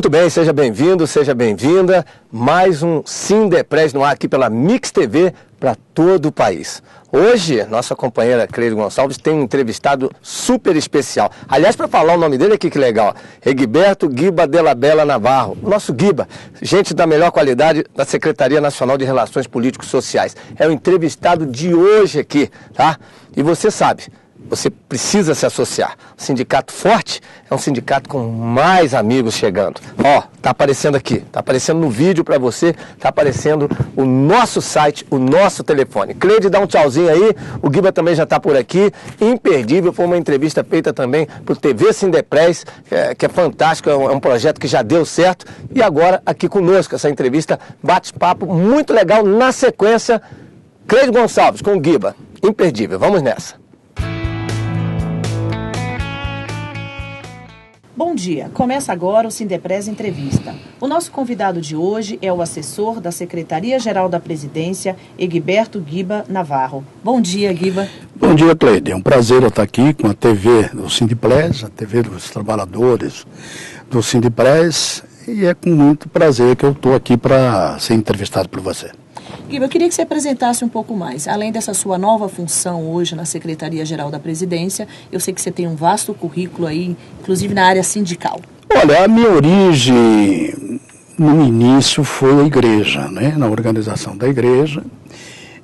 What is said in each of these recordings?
Muito bem, seja bem-vindo, seja bem-vinda. Mais um Sindepres no ar aqui pela Mix TV para todo o país. Hoje, nossa companheira Cleide Gonçalves tem um entrevistado super especial. Aliás, para falar o nome dele aqui, que legal. Egberto Guiba Della Bella Navarro. O nosso Guiba, gente da melhor qualidade da Secretaria Nacional de Relações Políticos Sociais. É o entrevistado de hoje aqui, tá? E você sabe, você precisa se associar. O sindicato forte é um sindicato com mais amigos chegando. Ó, tá aparecendo aqui, tá aparecendo no vídeo para você, tá aparecendo o nosso site, o nosso telefone. Cleide, dá um tchauzinho aí, o Guiba também já tá por aqui. Imperdível, foi uma entrevista feita também pro TV Sindepres, que é fantástico, é um projeto que já deu certo. E agora aqui conosco, essa entrevista, bate-papo muito legal. Na sequência, Cleide Gonçalves com o Guiba. Imperdível, vamos nessa. Bom dia, começa agora o Sindepres Entrevista. O nosso convidado de hoje é o assessor da Secretaria-Geral da Presidência, Egberto Guiba Navarro. Bom dia, Guiba. Bom dia, Cleide. É um prazer eu estar aqui com a TV do Sindepres, a TV dos trabalhadores do Sindepres, e é com muito prazer que eu estou aqui para ser entrevistado por você. Guiba, eu queria que você apresentasse um pouco mais. Além dessa sua nova função hoje na Secretaria-Geral da Presidência, eu sei que você tem um vasto currículo aí, inclusive na área sindical. Olha, a minha origem no início foi a igreja, né? Na organização da igreja.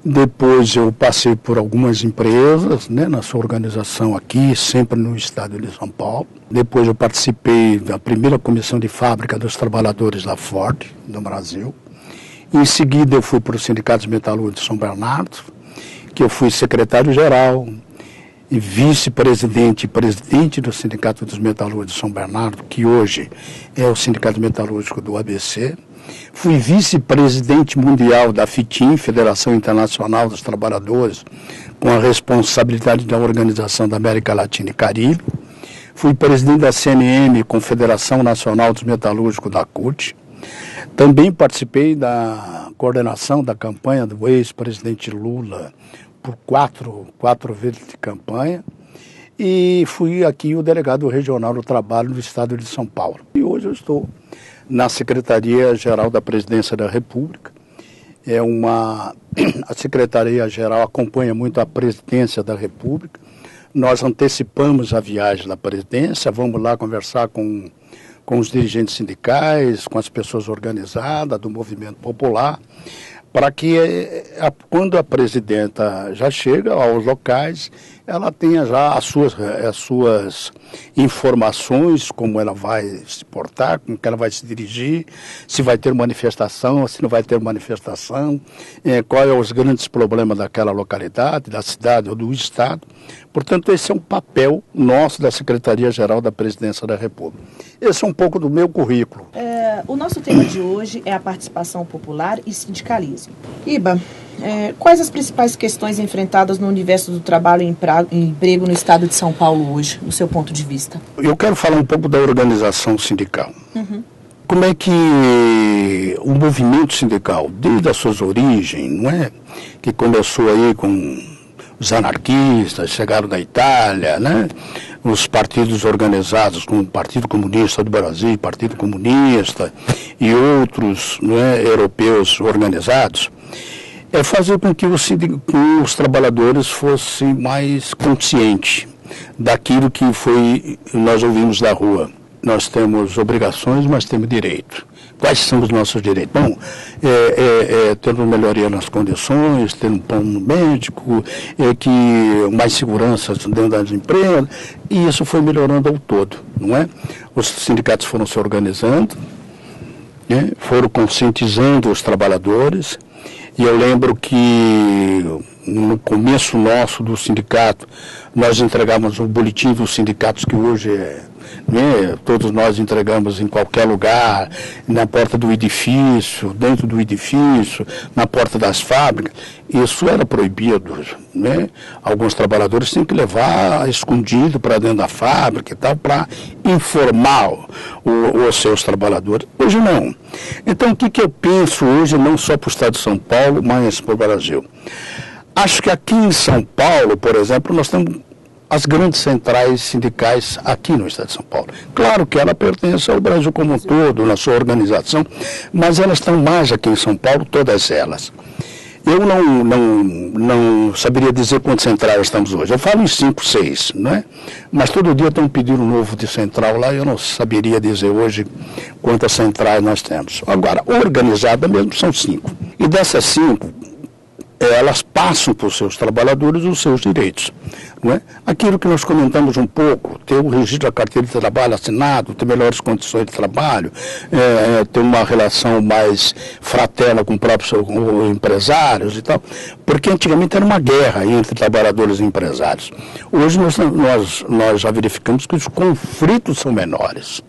Depois eu passei por algumas empresas, né? Na sua organização aqui, sempre no estado de São Paulo. Depois eu participei da primeira comissão de fábrica dos trabalhadores da Ford, no Brasil. Em seguida eu fui para o Sindicato dos Metalúrgicos de São Bernardo, que eu fui secretário-geral e vice-presidente e presidente do Sindicato dos Metalúrgicos de São Bernardo, que hoje é o Sindicato Metalúrgico do ABC. Fui vice-presidente mundial da FITIM, Federação Internacional dos Trabalhadores, com a responsabilidade da Organização da América Latina e Caribe. Fui presidente da CNM, Confederação Nacional dos Metalúrgicos da CUT. Também participei da coordenação da campanha do ex-presidente Lula por quatro vezes de campanha e fui aqui o delegado regional do trabalho do estado de São Paulo. E hoje eu estou na Secretaria-Geral da Presidência da República. A Secretaria-Geral acompanha muito a Presidência da República. Nós antecipamos a viagem da Presidência, vamos lá conversar com os dirigentes sindicais, com as pessoas organizadas do movimento popular, para que quando a presidenta já chega aos locais, ela tenha já as suas informações, como ela vai se portar, como que ela vai se dirigir, se vai ter manifestação, se não vai ter manifestação, quais são os grandes problemas daquela localidade, da cidade ou do estado. Portanto, esse é um papel nosso da Secretaria-Geral da Presidência da República. Esse é um pouco do meu currículo. O nosso tema de hoje é a participação popular e sindicalismo. Iba, quais as principais questões enfrentadas no universo do trabalho e emprego no estado de São Paulo hoje, do seu ponto de vista? Eu quero falar um pouco da organização sindical. Uhum. Como é que o movimento sindical, desde as suas origens, não é? Que começou aí com os anarquistas, chegaram da Itália, né? Os partidos organizados como o Partido Comunista do Brasil, Partido Comunista e outros, né, europeus organizados, é fazer com que os trabalhadores fossem mais conscientes daquilo que nós ouvimos da rua. Nós temos obrigações, mas temos direito. Quais são os nossos direitos? Bom, ter uma melhoria nas condições, ter um plano médico, mais segurança dentro das empresas, e isso foi melhorando ao todo, não é? Os sindicatos foram se organizando, né? Foram conscientizando os trabalhadores, e eu lembro que no começo nosso do sindicato, nós entregávamos o boletim dos sindicatos, que hoje todos nós entregamos em qualquer lugar, na porta do edifício, dentro do edifício, na porta das fábricas. Isso era proibido, né? Alguns trabalhadores tinham que levar escondido para dentro da fábrica e tal, para informar os seus trabalhadores. Hoje não. Então o que eu penso hoje, não só para o estado de São Paulo, mas para o Brasil? Acho que aqui em São Paulo, por exemplo, nós temos as grandes centrais sindicais aqui no estado de São Paulo. Claro que ela pertence ao Brasil como um todo, na sua organização, mas elas estão mais aqui em São Paulo, todas elas. Eu não saberia dizer quantas centrais estamos hoje. Eu falo em 5, 6, né? Mas todo dia tem um pedido novo de central lá, eu não saberia dizer hoje quantas centrais nós temos. Agora, organizada mesmo são 5. E dessas 5, elas passam para os seus trabalhadores os seus direitos. Não é? Aquilo que nós comentamos um pouco, ter o registro da carteira de trabalho assinado, ter melhores condições de trabalho, ter uma relação mais fraterna com com empresários e tal, porque antigamente era uma guerra entre trabalhadores e empresários. Hoje nós já verificamos que os conflitos são menores,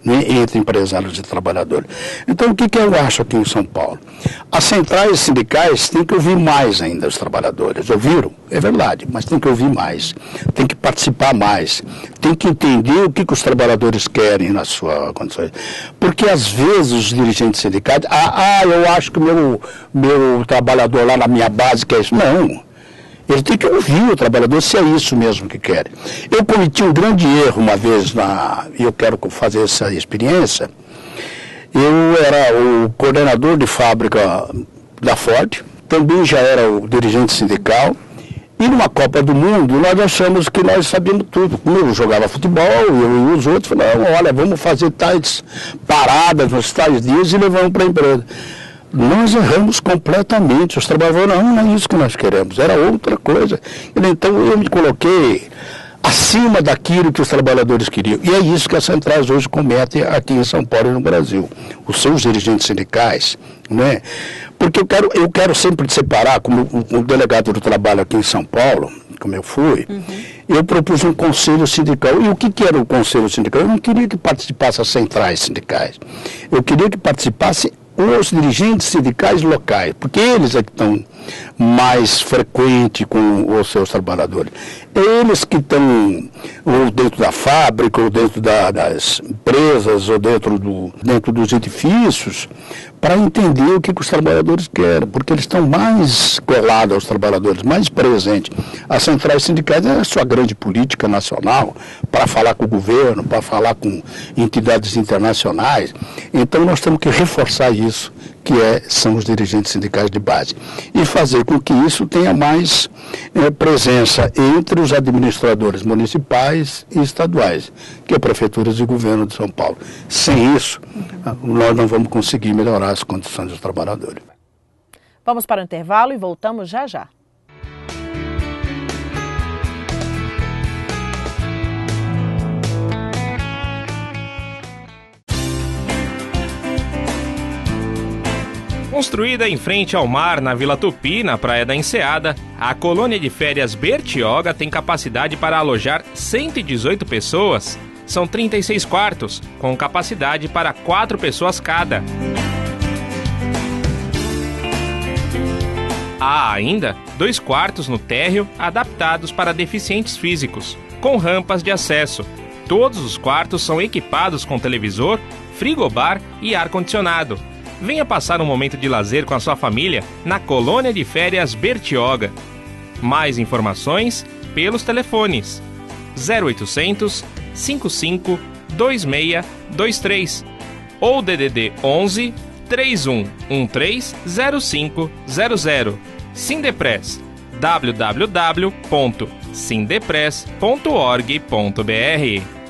né, entre empresários e trabalhadores. Então, o que eu acho aqui em São Paulo? As centrais sindicais têm que ouvir mais ainda os trabalhadores. Ouviram? É verdade, mas tem que ouvir mais, tem que participar mais, tem que entender o que os trabalhadores querem na sua condições. Porque, às vezes, os dirigentes sindicais, eu acho que o meu trabalhador lá na minha base quer isso. Não. Ele tem que ouvir o trabalhador se é isso mesmo que quer. Eu cometi um grande erro uma vez, e eu quero fazer essa experiência. Eu era o coordenador de fábrica da Ford, também já era o dirigente sindical, e numa Copa do Mundo nós achamos que nós sabíamos tudo. Como eu jogava futebol, eu e os outros falaram, olha, vamos fazer tais paradas nos tais dias e levamos para a empresa. Nós erramos completamente. Os trabalhadores, não é isso que nós queremos, era outra coisa. Então eu me coloquei acima daquilo que os trabalhadores queriam. E é isso que as centrais hoje cometem aqui em São Paulo e no Brasil. Os seus dirigentes sindicais, né? Porque eu quero sempre separar, como o delegado do trabalho aqui em São Paulo, como eu fui, eu propus um conselho sindical. E o que era o conselho sindical? Eu não queria que participassem as centrais sindicais. Eu queria que participassem os dirigentes sindicais locais, porque eles é que estão mais frequentes com os seus trabalhadores. Eles que estão ou dentro da fábrica, ou dentro das empresas, ou dentro dos edifícios, para entender o que os trabalhadores querem, porque eles estão mais colados aos trabalhadores, mais presentes. As centrais sindicais é a sua grande política nacional, para falar com o governo, para falar com entidades internacionais. Então nós temos que reforçar isso, que são os dirigentes sindicais de base, e fazer com que isso tenha mais presença entre os administradores municipais e estaduais, que é prefeituras e governo de São Paulo. Sem isso, nós não vamos conseguir melhorar as condições dos trabalhadores. Vamos para o intervalo e voltamos já já. Construída em frente ao mar, na Vila Tupi, na Praia da Enseada, a colônia de férias Bertioga tem capacidade para alojar 118 pessoas. São 36 quartos, com capacidade para 4 pessoas cada. Há ainda 2 quartos no térreo adaptados para deficientes físicos, com rampas de acesso. Todos os quartos são equipados com televisor, frigobar e ar-condicionado. Venha passar um momento de lazer com a sua família na colônia de férias Bertioga. Mais informações pelos telefones 0800 55 26 23 ou DDD 11 3113 0500. Sindepress, www.sindepress.org.br.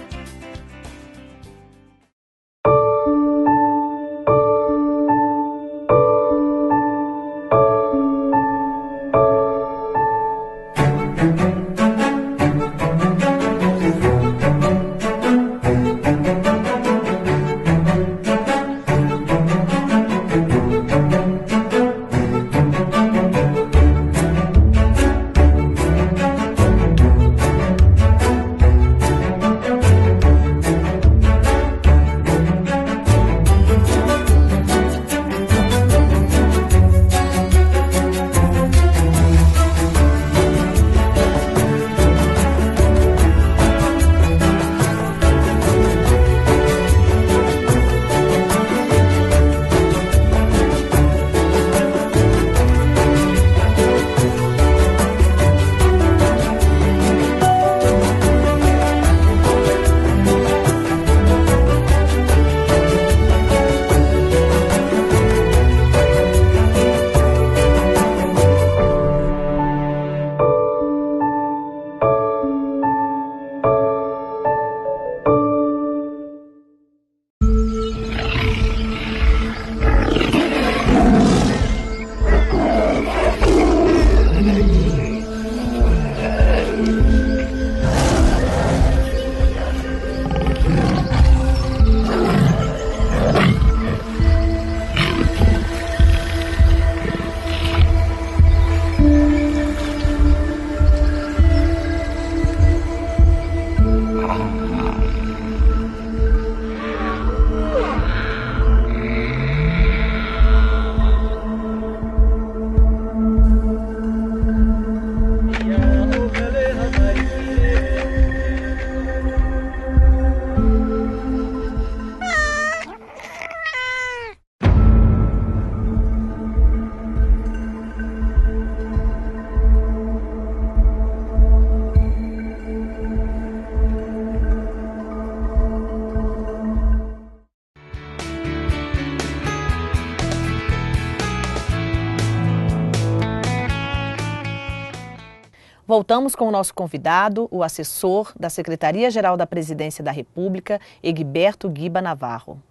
Voltamos com o nosso convidado, o assessor da Secretaria-Geral da Presidência da República, Egberto Guiba Navarro.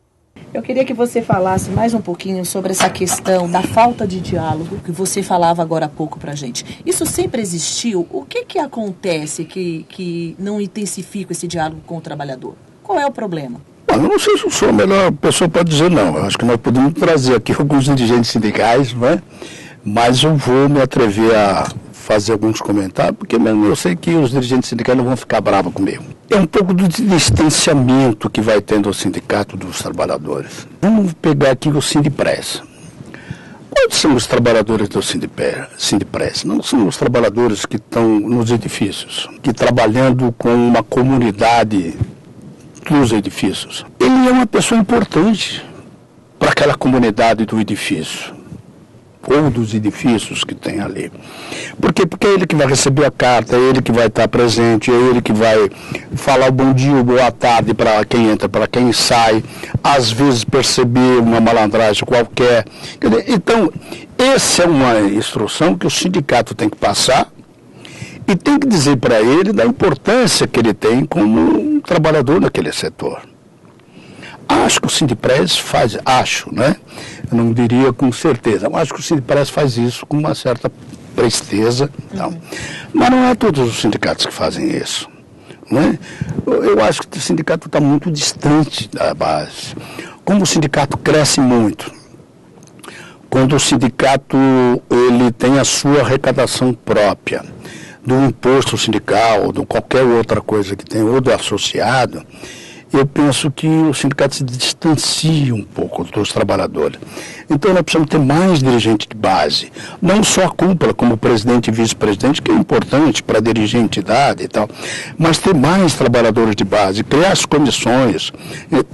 Eu queria que você falasse mais um pouquinho sobre essa questão da falta de diálogo que você falava agora há pouco para a gente. Isso sempre existiu? O que acontece que não intensifica esse diálogo com o trabalhador? Qual é o problema? Eu não sei se eu sou a melhor pessoa para dizer não. Eu acho que nós podemos trazer aqui alguns dirigentes sindicais, não é? Mas eu vou me atrever a fazer alguns comentários, porque mesmo eu sei que os dirigentes sindicais não vão ficar bravos comigo. É um pouco do distanciamento que vai tendo o sindicato dos trabalhadores. Vamos pegar aqui o Sindipres. Quais são os trabalhadores do Sindipres? Não são os trabalhadores que estão nos edifícios, que trabalhando com uma comunidade dos edifícios. Ele é uma pessoa importante para aquela comunidade do edifício, ou dos edifícios que tem ali. Por quê? Porque é ele que vai receber a carta, é ele que vai estar presente, é ele que vai falar o bom dia, boa tarde para quem entra, para quem sai, às vezes perceber uma malandragem qualquer. Então, essa é uma instrução que o sindicato tem que passar e tem que dizer para ele da importância que ele tem como um trabalhador naquele setor. Acho que o Sindipres faz, né? Eu não diria com certeza, mas acho que o Sindipres faz isso com uma certa presteza. Então. Mas não é todos os sindicatos que fazem isso. Não é? Eu acho que o sindicato está muito distante da base. Como o sindicato cresce muito, quando o sindicato ele tem a sua arrecadação própria, do imposto sindical, ou de qualquer outra coisa que tem, ou do associado, eu penso que o sindicato se distancia um pouco dos trabalhadores. Então nós precisamos ter mais dirigente de base, não só a cúpula, como presidente e vice-presidente, que é importante para dirigir a entidade e tal, mas ter mais trabalhadores de base, criar as comissões,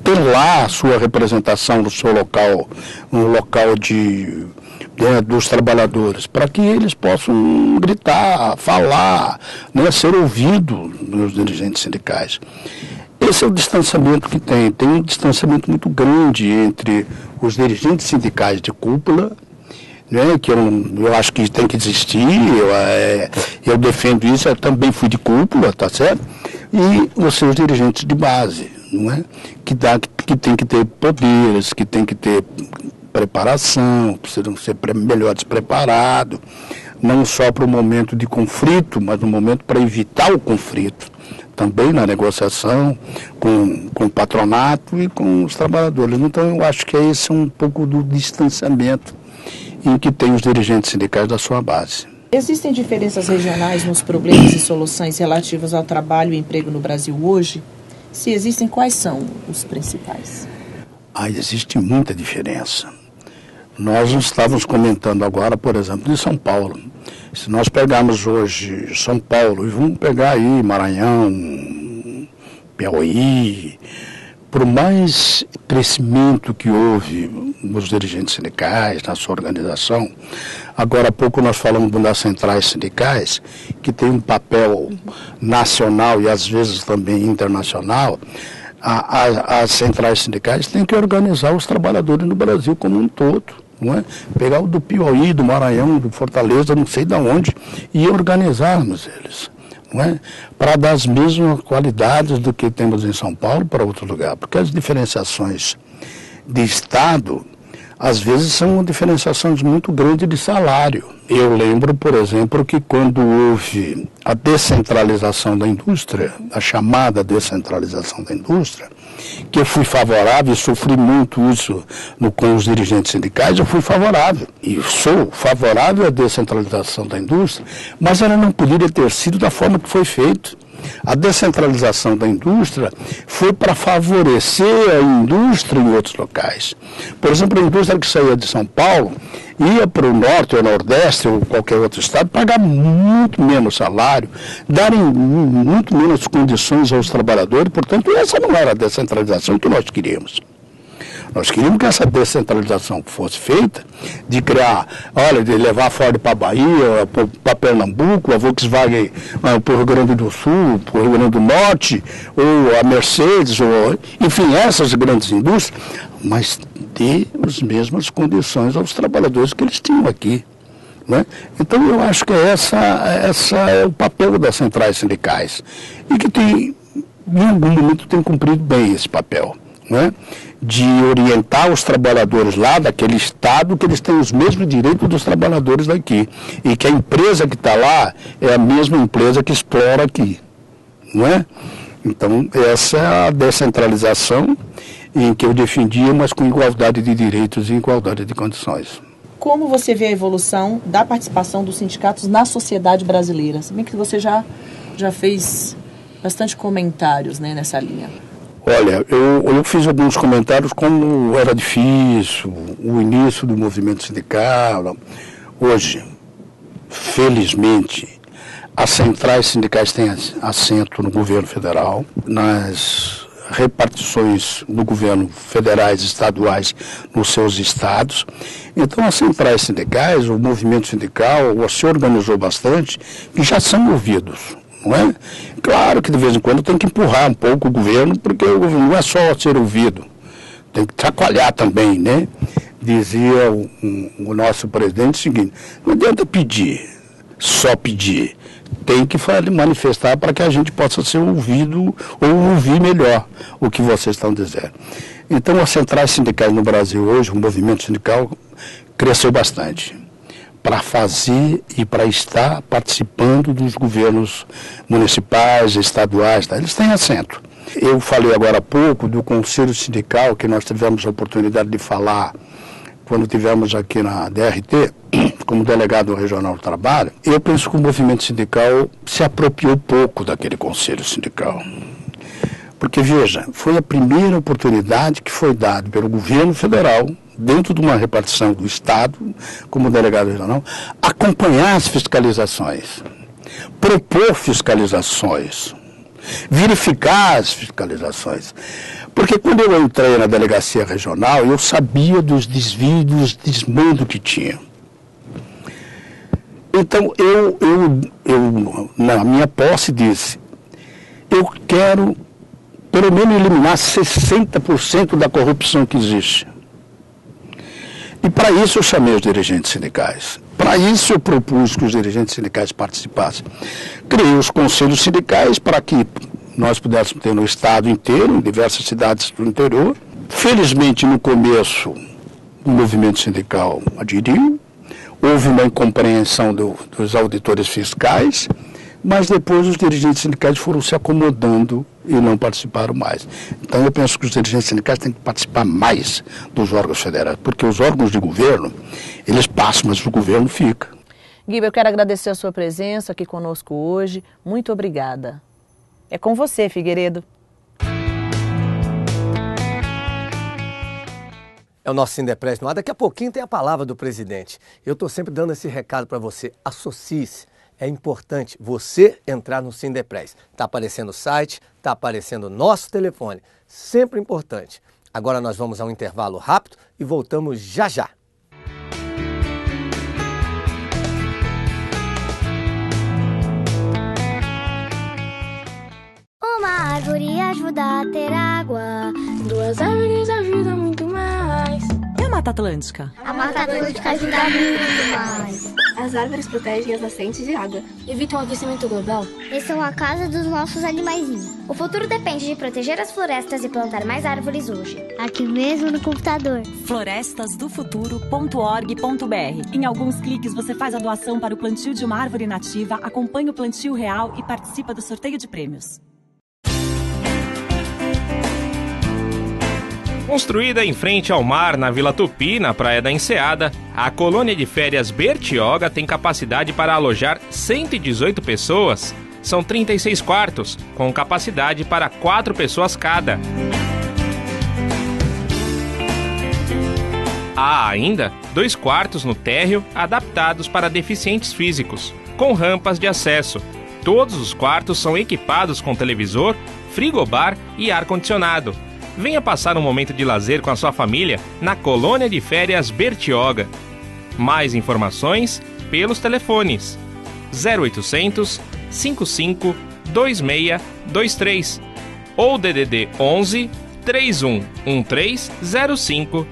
ter lá a sua representação no seu local, no local dos trabalhadores, para que eles possam gritar, falar, né, ser ouvidos nos dirigentes sindicais. Esse é o distanciamento que tem um distanciamento muito grande entre os dirigentes sindicais de cúpula, né, que eu acho que tem que existir, eu defendo isso, eu também fui de cúpula, tá certo? E os seus dirigentes de base, não é? Que tem que ter poderes, que tem que ter preparação, precisam ser melhores preparados, não só para o momento de conflito, mas no momento para evitar o conflito. Também na negociação com o patronato e com os trabalhadores. Então eu acho que esse é um pouco do distanciamento em que tem os dirigentes sindicais da sua base. Existem diferenças regionais nos problemas e soluções relativos ao trabalho e emprego no Brasil hoje? Se existem, quais são os principais? Existe muita diferença. Nós estávamos comentando agora, por exemplo, de São Paulo. Se nós pegarmos hoje São Paulo e vamos pegar aí Maranhão, Piauí, por mais crescimento que houve nos dirigentes sindicais, na sua organização, agora há pouco nós falamos das centrais sindicais, que tem um papel nacional e às vezes também internacional. As centrais sindicais têm que organizar os trabalhadores no Brasil como um todo. Não é? Pegar o do Piauí, do Maranhão, do Fortaleza, não sei de onde, e organizarmos eles, não é? Para dar as mesmas qualidades do que temos em São Paulo para outro lugar, porque as diferenciações de Estado, às vezes são diferenciações muito grandes de salário. Eu lembro, por exemplo, que quando houve a descentralização da indústria, a chamada descentralização da indústria, que eu fui favorável e sofri muito isso com os dirigentes sindicais, eu fui favorável. E sou favorável à descentralização da indústria, mas ela não poderia ter sido da forma que foi feito. A descentralização da indústria foi para favorecer a indústria em outros locais. Por exemplo, a indústria que saía de São Paulo ia para o norte ou nordeste ou qualquer outro estado pagar muito menos salário, darem muito menos condições aos trabalhadores. Portanto, essa não era a descentralização que nós queríamos. Nós queríamos que essa descentralização fosse feita, de criar, de levar a Ford para a Bahia, para Pernambuco, a Volkswagen para o Rio Grande do Sul, para o Rio Grande do Norte, ou a Mercedes, enfim, essas grandes indústrias, mas dê as mesmas condições aos trabalhadores que eles tinham aqui. né? Então eu acho que essa é o papel das centrais sindicais e que tem, em algum momento tem cumprido bem esse papel, né? De orientar os trabalhadores lá daquele estado que eles têm os mesmos direitos dos trabalhadores daqui e que a empresa que está lá é a mesma empresa que explora aqui, não é? Então essa é a descentralização em que eu defendia, mas com igualdade de direitos e igualdade de condições. Como você vê a evolução da participação dos sindicatos na sociedade brasileira? Se bem que você já fez bastante comentários, né, nessa linha. Olha, eu fiz alguns comentários como era difícil, o início do movimento sindical. Hoje, felizmente, as centrais sindicais têm assento no governo federal, nas repartições do governo federais e estaduais nos seus estados. Então, as centrais sindicais, o movimento sindical, se organizou bastante e já são ouvidos. Não é? Claro que de vez em quando tem que empurrar um pouco o governo, porque o governo não é só ser ouvido, tem que chacoalhar também, né? Dizia o nosso presidente o seguinte: não adianta pedir, só pedir, tem que manifestar para que a gente possa ser ouvido ou ouvir melhor o que vocês estão dizendo. Então, as centrais sindicais no Brasil hoje, o movimento sindical cresceu bastante para fazer e para estar participando dos governos municipais, estaduais, tá? Eles têm assento. Eu falei agora há pouco do Conselho Sindical, que nós tivemos a oportunidade de falar quando tivemos aqui na DRT, como delegado regional do trabalho. Eu penso que o movimento sindical se apropriou pouco daquele Conselho Sindical. Porque, veja, foi a primeira oportunidade que foi dada pelo governo federal, dentro de uma repartição do Estado, como delegado regional, acompanhar as fiscalizações, propor fiscalizações, verificar as fiscalizações. Porque quando eu entrei na delegacia regional, eu sabia dos desvios, dos desmandos que tinha. Então, eu na minha posse disse, eu quero pelo menos eliminar 60% da corrupção que existe. E para isso eu chamei os dirigentes sindicais. Para isso eu propus que os dirigentes sindicais participassem. Criei os conselhos sindicais para que nós pudéssemos ter no estado inteiro, em diversas cidades do interior. Felizmente, no começo, o movimento sindical aderiu. Houve uma incompreensão dos auditores fiscais, mas depois os dirigentes sindicais foram se acomodando e não participaram mais. Então eu penso que os dirigentes sindicais têm que participar mais dos órgãos federais, porque os órgãos de governo, eles passam, mas o governo fica. Guiba, eu quero agradecer a sua presença aqui conosco hoje. Muito obrigada. É com você, Figueiredo. É o nosso Sindepres no ar. Daqui a pouquinho tem a palavra do presidente. Eu estou sempre dando esse recado para você. Associe-se. É importante você entrar no Sindepres. Está aparecendo o site, está aparecendo o nosso telefone. Sempre importante. Agora nós vamos a um intervalo rápido e voltamos já já. Uma árvore ajuda a ter água. 2 árvores ajudam muito mais. E a Mata Atlântica? A Mata Atlântica ajuda muito mais. As árvores protegem as nascentes de água. Evitam o aquecimento global. E são a casa dos nossos animaizinhos. O futuro depende de proteger as florestas e plantar mais árvores hoje. Aqui mesmo no computador. florestasdofuturo.org.br. Em alguns cliques você faz a doação para o plantio de uma árvore nativa, acompanha o plantio real e participa do sorteio de prêmios. Construída em frente ao mar na Vila Tupi, na Praia da Enseada, a colônia de férias Bertioga tem capacidade para alojar 118 pessoas. São 36 quartos, com capacidade para 4 pessoas cada. Há ainda 2 quartos no térreo adaptados para deficientes físicos, com rampas de acesso. Todos os quartos são equipados com televisor, frigobar e ar-condicionado. Venha passar um momento de lazer com a sua família na colônia de férias Bertioga. Mais informações pelos telefones 0800 55 2623 ou DDD 11 3113 0500.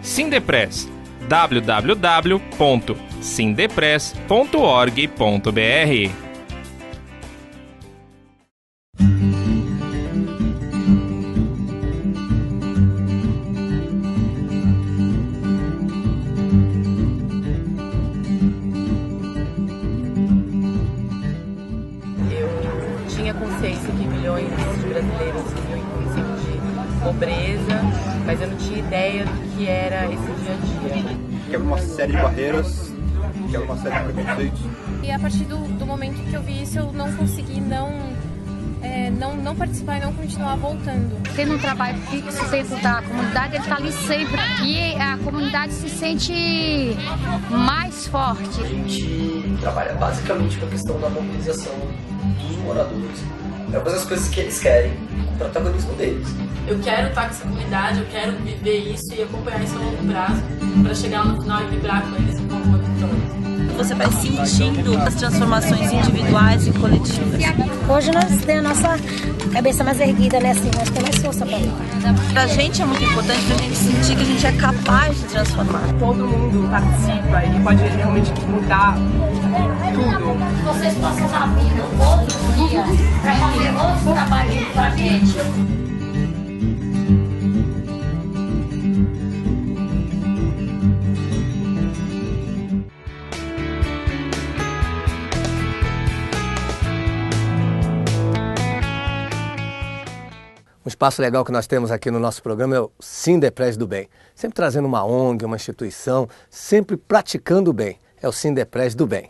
Sindepres www.sindepres.org.br sindepres.org.br. Consciência que milhões de brasileiros viviam em risco de pobreza, mas eu não tinha ideia do que era esse dia a dia. Quebra uma série de barreiras, quebra uma série de preconceitos. E a partir do momento que eu vi isso, eu não consegui não participar e não continuar voltando. Tendo um trabalho fixo dentro da comunidade, ele está ali sempre. E a comunidade se sente mais forte. A gente trabalha basicamente com a questão da mobilização dos moradores. É uma das coisas que eles querem, o protagonismo deles. Eu quero estar com essa comunidade, eu quero viver isso e acompanhar isso a longo prazo, para chegar no final e vibrar com eles como uma vitória. Você vai sentindo as transformações individuais e coletivas. Hoje nós temos a nossa cabeça mais erguida, né? Assim, nós temos mais força para lutar. Pra gente é muito importante pra gente sentir que a gente é capaz de transformar. Todo mundo participa e pode realmente mudar tudo. Vocês possam usar a vida outro dia para fazer outro trabalho pra gente. Um espaço legal que nós temos aqui no nosso programa é o Sindepres do Bem. Sempre trazendo uma ONG, uma instituição, sempre praticando o bem. É o Sindepres do Bem.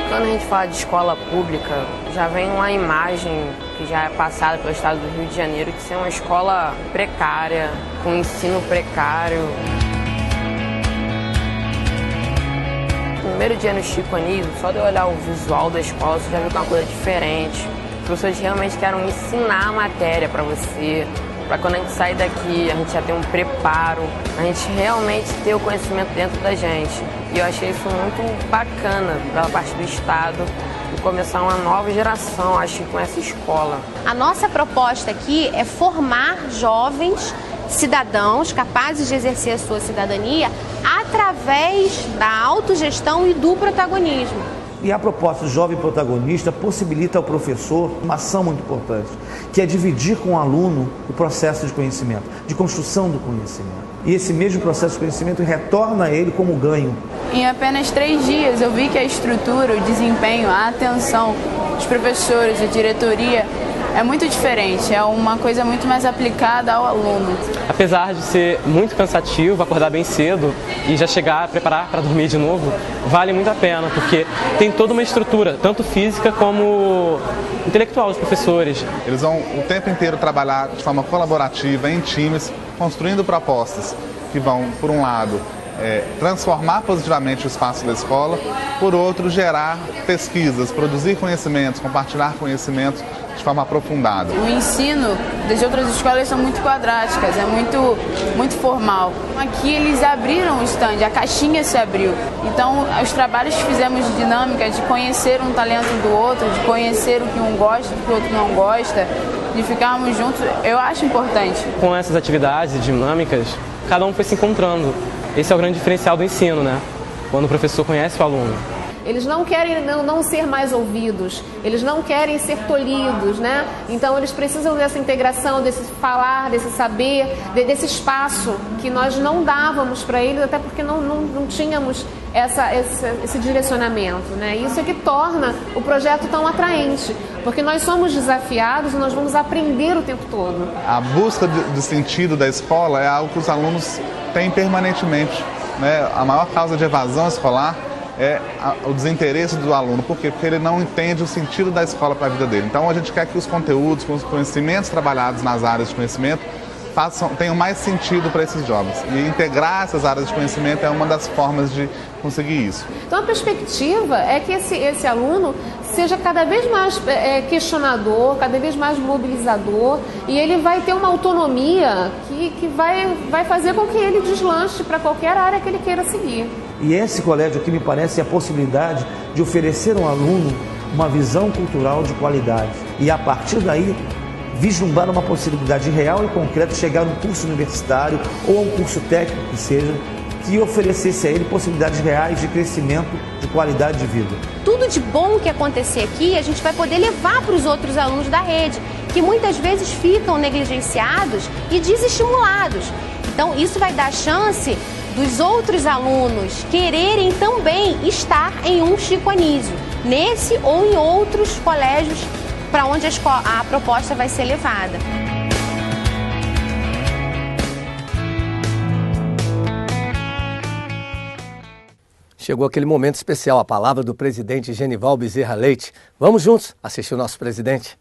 Quando a gente fala de escola pública, já vem uma imagem que já é passada pelo estado do Rio de Janeiro de ser uma escola precária, com ensino precário. No primeiro dia no Chico Anísio, só de eu olhar o visual da escola, você já viu que é uma coisa diferente. Os professores realmente querem ensinar a matéria para você, para quando a gente sair daqui, a gente já ter um preparo, a gente realmente ter o conhecimento dentro da gente. E eu achei isso muito bacana pela parte do Estado, de começar uma nova geração, acho que com essa escola. A nossa proposta aqui é formar jovens cidadãos capazes de exercer a sua cidadania através da autogestão e do protagonismo. E a proposta do Jovem Protagonista possibilita ao professor uma ação muito importante, que é dividir com o aluno o processo de conhecimento, de construção do conhecimento. E esse mesmo processo de conhecimento retorna a ele como ganho. Em apenas 3 dias eu vi que a estrutura, o desempenho, a atenção dos professores, a diretoria é muito diferente, é uma coisa muito mais aplicada ao aluno. Apesar de ser muito cansativo, acordar bem cedo e já chegar a preparar para dormir de novo, vale muito a pena, porque tem toda uma estrutura, tanto física como intelectual dos professores. Eles vão o tempo inteiro trabalhar de forma colaborativa, em times, construindo propostas que vão, por um lado, transformar positivamente o espaço da escola, por outro, gerar pesquisas, produzir conhecimentos, compartilhar conhecimentos de forma aprofundada. O ensino das outras escolas são muito quadráticas, é muito formal. Aqui eles abriram o stand, a caixinha se abriu. Então, os trabalhos que fizemos de dinâmica, de conhecer um talento do outro, de conhecer o que um gosta, o que o outro não gosta, de ficarmos juntos, eu acho importante. Com essas atividades dinâmicas, cada um foi se encontrando. Esse é o grande diferencial do ensino, né? Quando o professor conhece o aluno. Eles não querem não ser mais ouvidos, eles não querem ser tolhidos, né? Então eles precisam dessa integração, desse falar, desse saber, desse espaço que nós não dávamos para eles, até porque não tínhamos esse direcionamento, né? Isso é que torna o projeto tão atraente, porque nós somos desafiados e nós vamos aprender o tempo todo. A busca de sentido da escola é algo que os alunos têm permanentemente, né? A maior causa de evasão escolar é o desinteresse do aluno. Por quê? Porque ele não entende o sentido da escola para a vida dele. Então a gente quer que os conteúdos, os conhecimentos trabalhados nas áreas de conhecimento tenham mais sentido para esses jovens. E integrar essas áreas de conhecimento é uma das formas de conseguir isso. Então a perspectiva é que esse aluno seja cada vez mais questionador, cada vez mais mobilizador, e ele vai ter uma autonomia que vai fazer com que ele deslanche para qualquer área que ele queira seguir. E esse colégio aqui me parece a possibilidade de oferecer ao aluno uma visão cultural de qualidade. E a partir daí, vislumbrar uma possibilidade real e concreta de chegar a um curso universitário ou a um curso técnico que seja, que oferecesse a ele possibilidades reais de crescimento, de qualidade de vida. Tudo de bom que acontecer aqui, a gente vai poder levar para os outros alunos da rede, que muitas vezes ficam negligenciados e desestimulados. Então, isso vai dar chance dos outros alunos quererem também estar em um Chico Anísio, nesse ou em outros colégios para onde a proposta vai ser levada. Chegou aquele momento especial, a palavra do presidente Genival Bezerra Leite. Vamos juntos assistir o nosso presidente?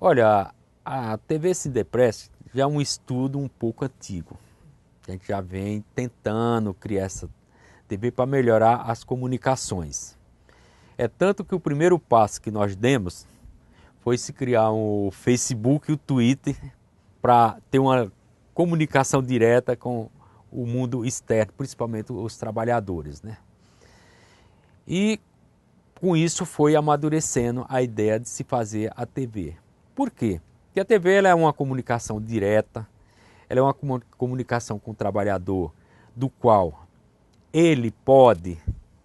Olha, a TV Sindeprest já é um estudo um pouco antigo. A gente já vem tentando criar essa TV para melhorar as comunicações. É tanto que o primeiro passo que nós demos foi se criar o Facebook e o Twitter para ter uma comunicação direta com o mundo externo, principalmente os trabalhadores, né? E com isso foi amadurecendo a ideia de se fazer a TV. Por quê? Porque a TV ela é uma comunicação direta, ela é uma comunicação com o trabalhador, do qual ele pode,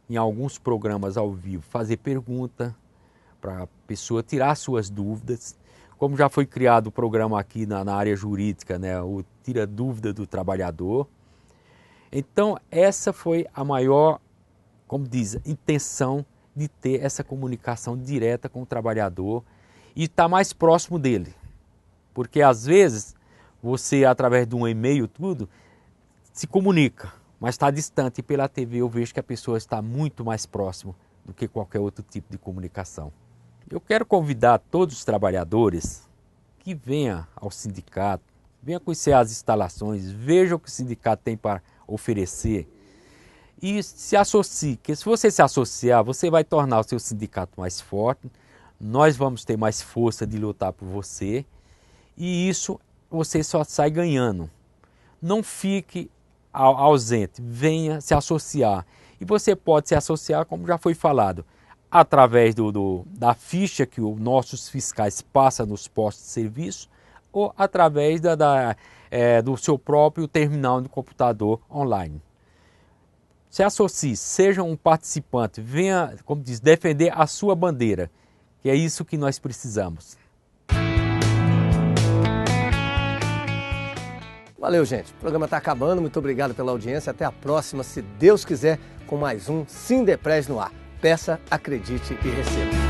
em alguns programas ao vivo, fazer pergunta para a pessoa tirar suas dúvidas. Como já foi criado o programa aqui na área jurídica, né, o Tira Dúvida do Trabalhador. Então, essa foi a maior, como diz, intenção de ter essa comunicação direta com o trabalhador e estar mais próximo dele. Porque, às vezes, você, através de um e-mail, tudo, se comunica, mas está distante. E pela TV eu vejo que a pessoa está muito mais próximo do que qualquer outro tipo de comunicação. Eu quero convidar todos os trabalhadores que venham ao sindicato, venham conhecer as instalações, vejam o que o sindicato tem para oferecer e se associe. Porque se você se associar, você vai tornar o seu sindicato mais forte, nós vamos ter mais força de lutar por você e isso você só sai ganhando. Não fique ausente, venha se associar. E você pode se associar, como já foi falado, através da ficha que os nossos fiscais passam nos postos de serviço ou através do seu próprio terminal de computador online. Se associe, seja um participante, venha, como diz, defender a sua bandeira, que é isso que nós precisamos. Valeu, gente. O programa está acabando. Muito obrigado pela audiência. Até a próxima, se Deus quiser, com mais um Sindeprest no ar. Peça, acredite e receba.